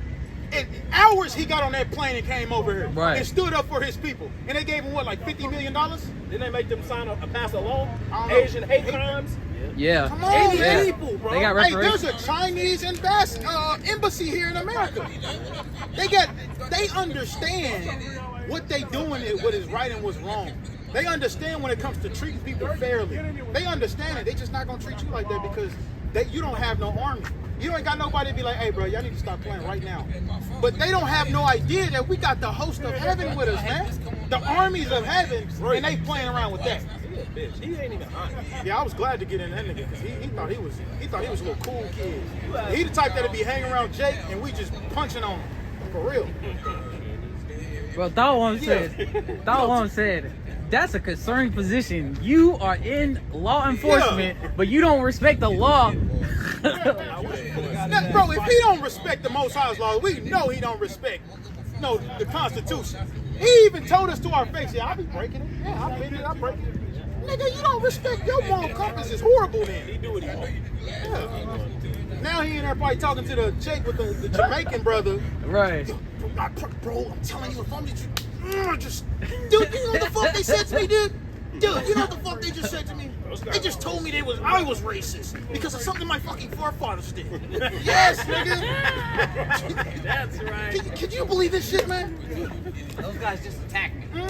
In hours he got on that plane and came over here and stood up for his people. And they gave him what, like $50 million? Didn't they make them pass a law? I don't know. Asian hate crimes? Yeah. Come on, man. People, bro. They got Hey, reparations. there's a Chinese embassy here in America. They understand what they doing is what is right and what's wrong. They understand when it comes to treating people fairly. They understand it. They just not gonna treat you like that because you don't have no army. You ain't got nobody to be like, hey, bro, y'all need to stop playing right now. But they don't have no idea that we got the host of heaven with us, man. The armies of heaven, and they playing around with that. He a bitch. He ain't even honest. Yeah, I was glad to get in that nigga because he thought he was a little cool kid. He the type that'd be hanging around Jake and we just punching on him. For real. Bro, Thought one said, that's a concerning position. You are in law enforcement, but you don't respect the law. Now, bro, if he don't respect the Most High's law, we know he don't respect the Constitution. He even told us to our face, yeah, I be breaking it. Yeah, I been it, I break it. Nigga, you don't respect your moral compass is horrible then. He do what he want. Yeah. Now he and everybody talking to the chick with the Jamaican brother. Right. Bro, I'm telling you, if I'm just, dude, you know what the fuck they said to me, dude? Dude, you know what the fuck they just said to me? They just told me I was racist because of something my fucking forefathers did. Yes, nigga. That's right. Could you believe this shit, man? Those guys just attacked me.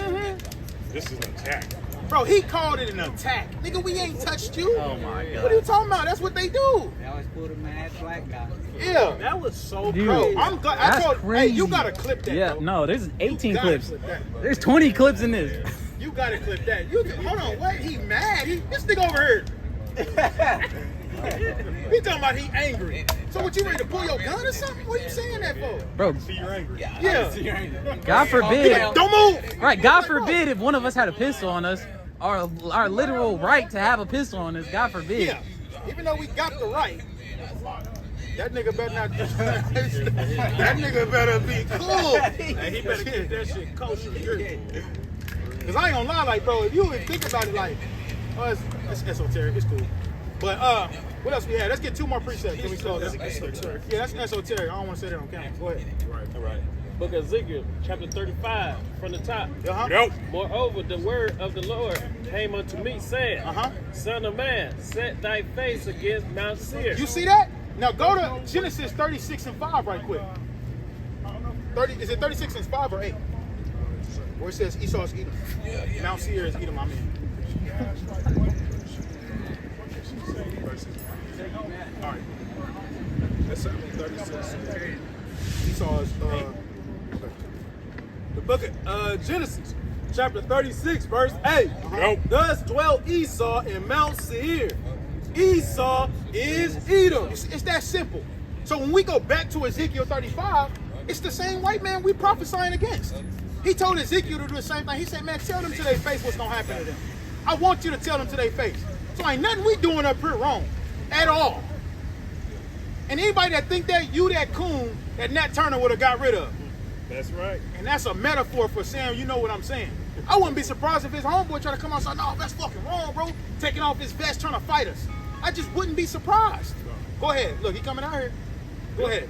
This is an attack. Bro, he called it an attack. Nigga, we ain't touched you. Oh my God. What are you talking about? That's what they do. They always pull the mad black guy. Yeah. That was so Dude, Bro, crazy. I'm glad. That's I told, crazy. hey, you gotta clip that. Yeah, bro. no, there's 18 gotta clips. clip that. There's 20 clips in this. You gotta clip that. Hold on, what? He mad? This nigga over here. He talking about he angry. So what, you ready to pull your gun or something? What are you saying that for? Bro, See, you're angry. Yeah. God forbid. Don't move. Right, God forbid if one of us had a pistol on us, our literal right to have a pistol on us, God forbid. Yeah. Even though we got the right, that nigga better not. That nigga better be cool. Hey, he better keep that shit kosher. Cause I ain't gonna lie, like, bro, if you even think about it, like, it's esoteric, it's cool. But what else we had? Let's get 2 more precepts. Then we close. That's esoteric. Yeah, that's esoteric. I don't want to say that on camera. Go ahead. All right. Book of Ezekiel, chapter 35, from the top. Nope. Moreover, the word of the Lord came unto me, saying, Son of man, set thy face against Mount Seir. You see that? Now go to Genesis 36 and 5 right quick. 30, is it 36 and 5 or 8? Where it says Esau is Edom. Mount Seir is Edom, I'm in. All right. That's 36. Esau is, The book of Genesis, chapter 36, verse 8. Nope. Thus dwelt Esau in Mount Seir. Esau is Edom. it's that simple. So when we go back to Ezekiel 35, it's the same white man we prophesying against. He told Ezekiel to do the same thing. He said, man, tell them to their face what's going to happen to them. I want you to tell them to their face. So ain't nothing we doing up here wrong at all. And anybody that think that you that coon that Nat Turner would have got rid of. That's right. And that's a metaphor for saying, you know what I'm saying. I wouldn't be surprised if his homeboy trying to come out and say, no, that's fucking wrong, bro. Taking off his vest trying to fight us. I just wouldn't be surprised. Go ahead. Look, he coming out here. Go ahead.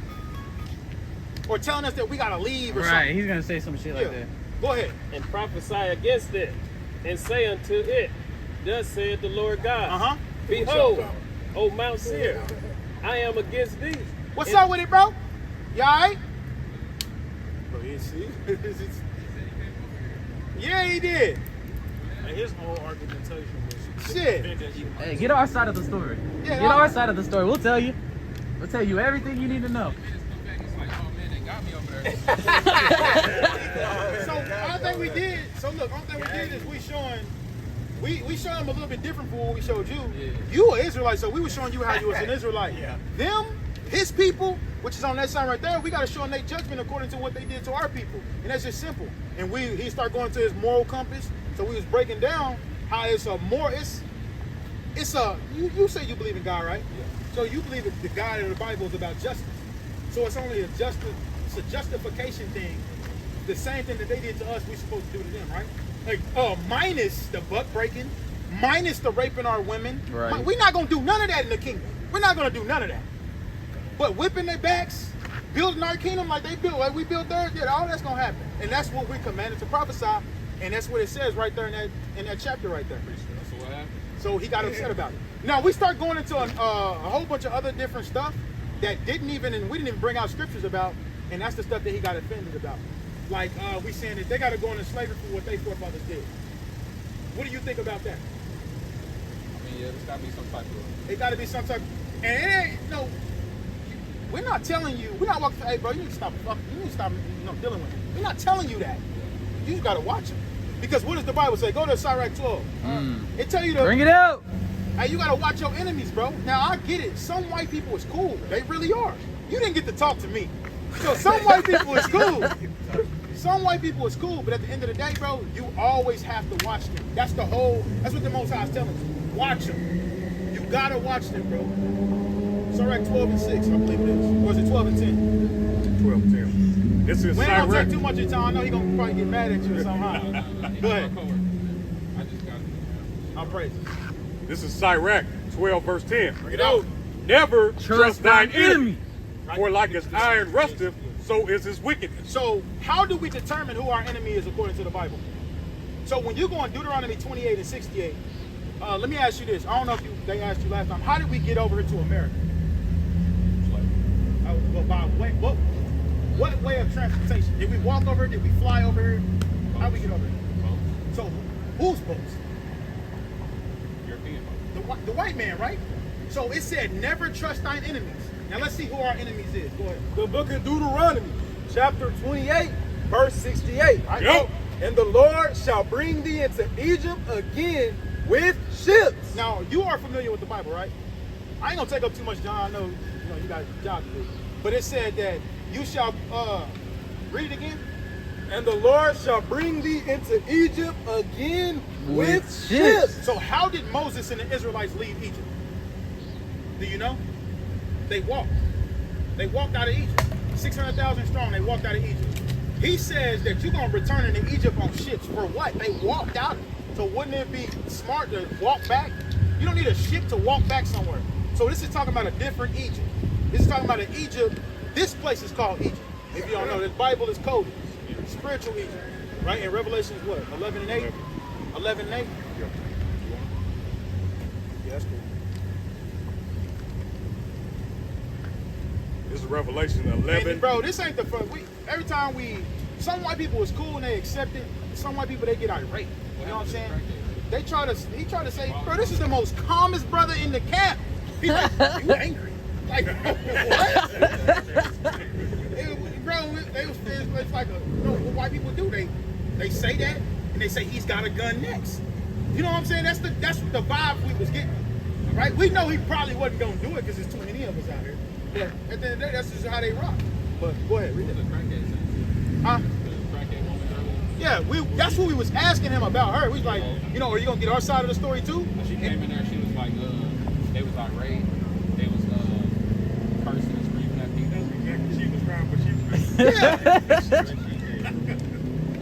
Or telling us that we got to leave or Right, something. he's going to say some shit like that. Go ahead. And prophesy against it, and say unto it, Thus saith the Lord God, Behold, O Mount Seir, I am against thee. What's up with it, bro? You all right? Bro, you see? Yeah, he did. And his whole argumentation was Shit. Hey, get our side of the story. Yeah, Get our side of the story. We'll tell you. We'll tell you everything you need to know. So only thing we did, is we showing them a little bit different from what we showed you. You an Israelite, so we were showing you how you was an Israelite. Them, his people, which is on that side right there, we got to show them their judgment according to what they did to our people. And that's just simple. And he started going to his moral compass. So we was breaking down how it's a more, you say you believe in God, right? So you believe that the God of the Bible is about justice. So it's only it's a justification thing. The same thing that they did to us, we're supposed to do to them, right? Like, minus the buck breaking, minus the raping our women. Right. We're not gonna do none of that in the kingdom. We're not gonna do none of that. But whipping their backs, building our kingdom like they built, like we built theirs, yeah, all that's gonna happen. And that's what we're commanded to prophesy. And that's what it says right there in that chapter right there. That's what happened. So he got upset about it. Now we start going into a whole bunch of other different stuff that we didn't even bring out scriptures about, and that's the stuff that he got offended about. Like we saying that they got to go into slavery for what their forefathers did. What do you think about that? I mean, yeah, there's got to be some type of... It got to be some type. And it ain't no. We're not telling you. We're not walking. Hey, bro, you need to stop. You need to stop. Dealing with it. We're not telling you that. You just got to watch it. Because what does the Bible say? Go to Sirach 12. It tell you to Bring it out. Hey, you gotta watch your enemies, bro. Now I get it. Some white people is cool. They really are. You didn't get to talk to me. So some white people is cool. Some white people is cool, but at the end of the day, bro, you always have to watch them. That's what the Most High is telling you. Watch them. You gotta watch them, bro. Sirach 12 and 6, I believe it is. Or is it 12 and 10? 12 and 10. This is We ain't gonna Cyrus. take too much of your time. I know he gonna probably get mad at you or something. Go ahead. I'll praise it. This is Sirach 12 verse 10. Bring it out. Never trust thine enemy, enemy. for like as iron rusteth, so is his wickedness. So how do we determine who our enemy is according to the Bible? So when you go on Deuteronomy 28 and 68, let me ask you this. I don't know if they asked you last time. How did we get over here to America? Well, by what way of transportation? Did we walk over here? Did we fly over here? How did we get over here? So whose boats? European. The white man, right? So it said, never trust thine enemies. Now let's see who our enemies is. Go ahead. The book of Deuteronomy, chapter 28, verse 68. Right? Yo. And the Lord shall bring thee into Egypt again with ships. Now, you are familiar with the Bible, right? I ain't gonna take up too much, John. I know you got a job to do. But it said that you shall read it again. And the Lord shall bring thee into Egypt again with ships. So how did Moses and the Israelites leave Egypt? Do you know? They walked. They walked out of Egypt. 600,000 strong, they walked out of Egypt. He says that you're gonna return into Egypt on ships. For what? They walked out. So wouldn't it be smart to walk back? You don't need a ship to walk back somewhere. So this is talking about a different Egypt. This is talking about an Egypt. This place is called Egypt. If you don't know, this Bible is coded. Spiritual Egypt. Right? In Revelation is what? 11 and 8? 11 and 8? Yeah, that's cool. This is Revelation 11. And bro, this ain't the first. Every time some white people is cool and they accept it. Some white people, they get irate. You know what I'm saying? He tried to say, bro, this is the most calmest brother in the camp. He's like, you angry? Like, what? It's like what white people do. They say that and they say he's got a gun next. You know what I'm saying? That's the vibe we was getting. Right? We know he probably wasn't gonna do it because there's too many of us out here. But at the end of the day, that's just how they rock. But go ahead, read it. Huh? Yeah, that's what we was asking him about her. We was like, are you gonna get our side of the story too? She came in there, she was like, they was irate, they was cursing and screaming at people. That's exactly she was trying, but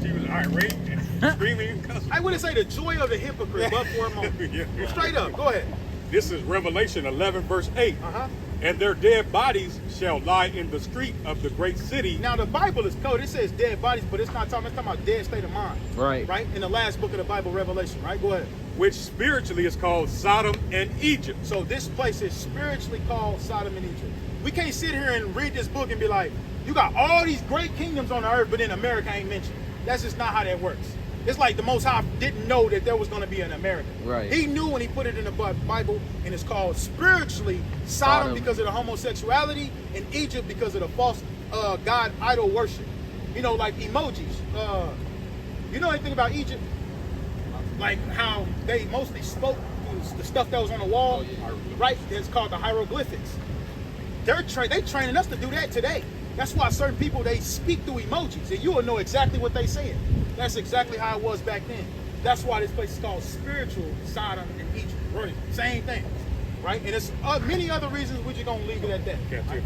she was irate and screaming and cussing. I wouldn't say the joy of the hypocrite, but for a moment. Yeah. Straight up, go ahead. This is Revelation 11 verse 8. Uh-huh. And their dead bodies shall lie in the street of the great city. Now the Bible is coded. It says dead bodies, but it's talking about dead state of mind. Right. Right? In the last book of the Bible, Revelation, right? Go ahead. Which spiritually is called Sodom and Egypt. So this place is spiritually called Sodom and Egypt. We can't sit here and read this book and be like, you got all these great kingdoms on the earth, but then America ain't mentioned. That's just not how that works. It's like the Most High didn't know that there was going to be an America. Right. He knew when he put it in the Bible, and it's called spiritually Sodom because of the homosexuality, and Egypt because of the false god idol worship. Like emojis. You know anything about Egypt? Like how they mostly spoke the stuff that was on the wall, right? It's called the hieroglyphics. They training us to do that today. That's why certain people, they speak through emojis, and you will know exactly what they saying. That's exactly how it was back then. That's why this place is called spiritual Sodom and Egypt. Right. Same thing, right? And it's many other reasons we're just gonna leave it at that. Captivity.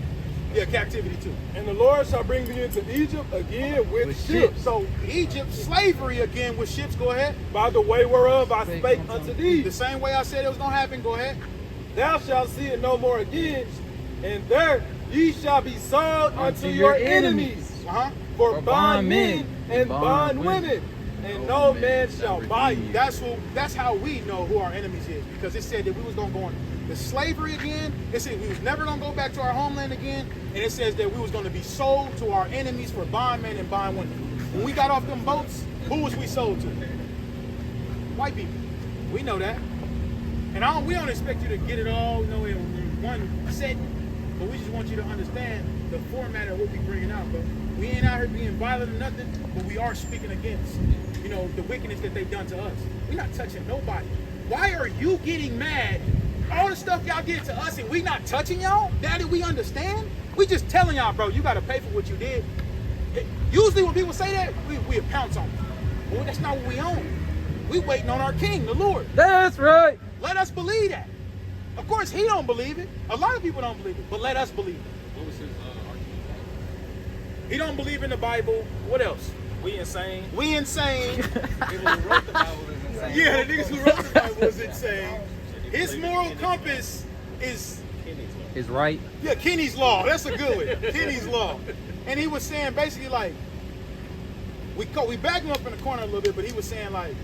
Yeah, captivity too. And the Lord shall bring thee into Egypt again with ships. So Egypt, slavery again with ships. Go ahead. By the way whereof I spake unto thee. The same way I said it was gonna happen. Go ahead. Thou shalt see it no more again, and there ye shall be sold unto your enemies. For bondmen and bondwomen, and no man shall buy you. That's how we know who our enemies is, because it said that we was gonna go into slavery again. It said we was never gonna go back to our homeland again, and it says that we was gonna be sold to our enemies for bondmen and bondwomen. When we got off them boats, who was we sold to? White people. We know that, and we don't expect you to get it all, in one set. But we just want you to understand the format of what we bringing out. But we ain't out here being violent or nothing, but we are speaking against, the wickedness that they've done to us. We're not touching nobody. Why are you getting mad? All the stuff y'all did to us and we not touching y'all? Daddy, we understand. We just telling y'all, bro, you got to pay for what you did. Usually when people say that, we pounce on them. Well, that's not what we own. We waiting on our king, the Lord. That's right. Let us believe that. Of course, he don't believe it. A lot of people don't believe it, but let us believe it. What was his argument? He don't believe in the Bible. What else? We insane. We insane. People who wrote the Bible is insane. Yeah, the niggas who wrote the Bible is insane. His moral compass is Is right. yeah, Kenny's Law. That's a good one. Kenny's Law. And he was saying basically like we backed him up in the corner a little bit, but he was saying like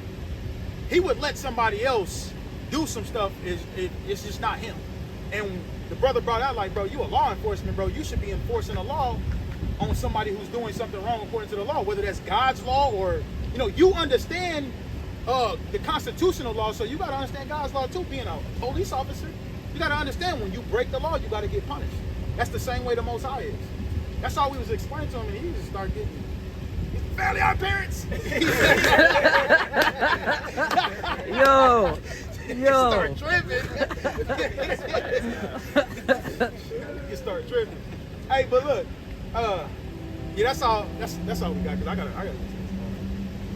he would let somebody else do some stuff. It's just not him. And the brother brought out like, bro, you a law enforcement, bro. You should be enforcing the law on somebody who's doing something wrong according to the law, whether that's God's law or you understand the constitutional law, so you gotta understand God's law too. Being a police officer, you gotta understand when you break the law, you gotta get punished. That's the same way the Most High is. That's all we was explaining to him, and he just started getting fairly our parents. Yo. Start tripping. You start tripping. Hey, but look, yeah, that's all we got. Cause I gotta.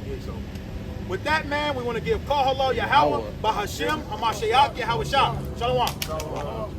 Yeah, so with that, man, we want to give Kahalo Yahweh, Bahashem, Hamashiach, Yahweh Shah. Shalom.